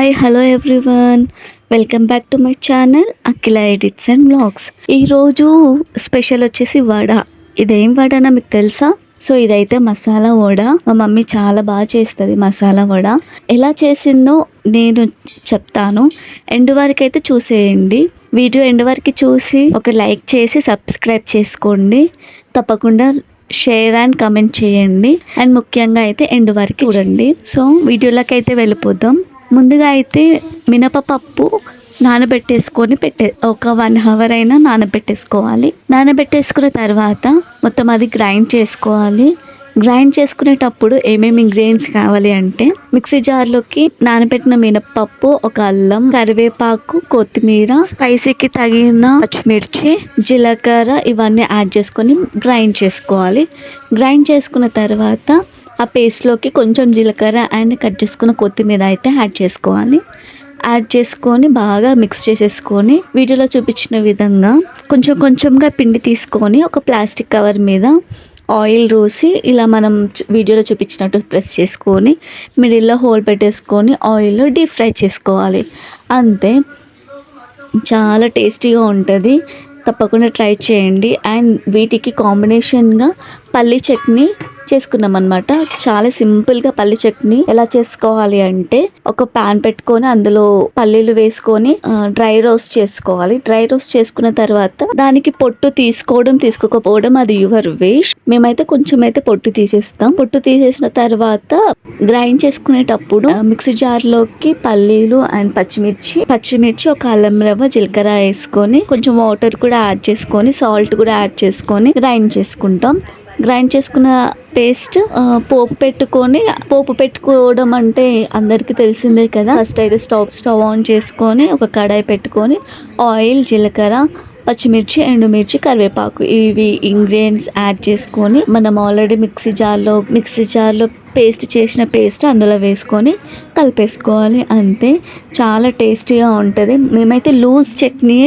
Hi hello everyone, welcome back to my channel Akhila edits and vlogs. ఈరోజు special వచ్చేసి వడ. ఇదేం వడనా మీకు తెలుసా? సో ఇదైతే మసాలా వడ. మా మమ్మీ చాలా బాగా చేస్తుంది మసాలా వడ. ఎలా చేసిందో నేను చెప్తాను. ఎండ్ వరకు అయితే చూసేయండి. వీడియో ఎండ్ వరకు చూసి ఒక లైక్ చేసి సబ్స్క్రైబ్ చేసుకోండి. తప్పకుండా షేర్ అండ్ కమెంట్ చేయండి. అండ్ ముఖ్యంగా అయితే ఎండ్ వరకు చూడండి. సో వీడియోలోకి అయితే వెళ్ళిపోదాం. ముందుగా అయితే మినపప్పు నానబెట్టేసుకొని ఒక 1 hour అయినా నానబెట్టేసుకోవాలి. నానబెట్టేసుకున్న తర్వాత మొత్తం అది గ్రైండ్ చేసుకోవాలి. గ్రైండ్ చేసుకునేటప్పుడు ఏమేమి ఇంగ్రీడియంట్స్ కావాలి అంటే మిక్సీ జార్లోకి నానబెట్టిన మినపప్పు, ఒక అల్లం, కరివేపాకు, కొత్తిమీర, స్పైసీకి తగిన పచ్చిమిర్చి, జీలకర్ర ఇవన్నీ యాడ్ చేసుకొని గ్రైండ్ చేసుకోవాలి. గ్రైండ్ చేసుకున్న తర్వాత ఆ పేస్ట్లోకి కొంచెం జీలకర్ర అండ్ కట్ చేసుకున్న కొత్తిమీర అయితే యాడ్ చేసుకోవాలి. యాడ్ చేసుకొని బాగా మిక్స్ చేసేసుకొని వీడియోలో చూపించిన విధంగా కొంచెం కొంచెంగా పిండి తీసుకొని ఒక ప్లాస్టిక్ కవర్ మీద ఆయిల్ రోసి ఇలా మనం వీడియోలో చూపించినట్టు ప్రెస్ చేసుకొని మిడిల్లో హోల్ పెట్టేసుకొని ఆయిల్లో డీప్ ఫ్రై చేసుకోవాలి. అంతే, చాలా టేస్టీగా ఉంటుంది. తప్పకుండా ట్రై చేయండి. అండ్ వీటికి కాంబినేషన్గా పల్లీ చట్నీ చేసుకున్నాం అనమాట. చాలా సింపుల్గా పల్లి చట్నీ ఎలా చేసుకోవాలి అంటే ఒక ప్యాన్ పెట్టుకొని అందులో పల్లీలు వేసుకొని డ్రై రోస్ట్ చేసుకోవాలి. డ్రై రోస్ట్ చేసుకున్న తర్వాత దానికి పొట్టు తీసుకోకపోవడం అది యువర్ విష్. మేమైతే కొంచెం అయితే పొట్టు తీసేస్తాం. పొట్టు తీసేసిన తర్వాత గ్రైండ్ చేసుకునేటప్పుడు మిక్సీ జార్లోకి పల్లీలు అండ్ పచ్చిమిర్చి ఒక అల్లం రవ్వ, జీలకర్ర వేసుకొని కొంచెం వాటర్ కూడా యాడ్ చేసుకొని సాల్ట్ కూడా యాడ్ చేసుకొని గ్రైండ్ చేసుకుంటాం. గ్రైండ్ చేసుకున్న పేస్ట్ పోపు పెట్టుకోవడం అంటే అందరికీ తెలిసిందే కదా. ఫస్ట్ అయితే స్టవ్ ఆన్ చేసుకొని ఒక కడాయి పెట్టుకొని ఆయిల్, జీలకర్ర, పచ్చిమిర్చి, ఎండుమిర్చి, కరివేపాకు ఇవి ఇంగ్రీడియంట్స్ యాడ్ చేసుకొని మనం ఆల్రెడీ మిక్సీ జార్లో చేసిన పేస్ట్ అందులో వేసుకొని కలిపేసుకోవాలి. అంతే, చాలా టేస్టీగా ఉంటుంది. మేమైతే లూజ్ చట్నీ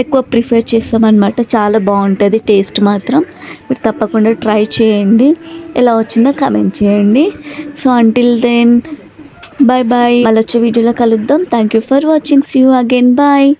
ఎక్కువ ప్రిఫర్ చేస్తాం అనమాట. చాలా బాగుంటుంది టేస్ట్ మాత్రం. మీరు తప్పకుండా ట్రై చేయండి. ఎలా వచ్చిందో కమెంట్ చేయండి. So until then bye bye. మళ్ళీ వచ్చే వీడియోలో కలుద్దాం. Thank you for watching. See you again. Bye.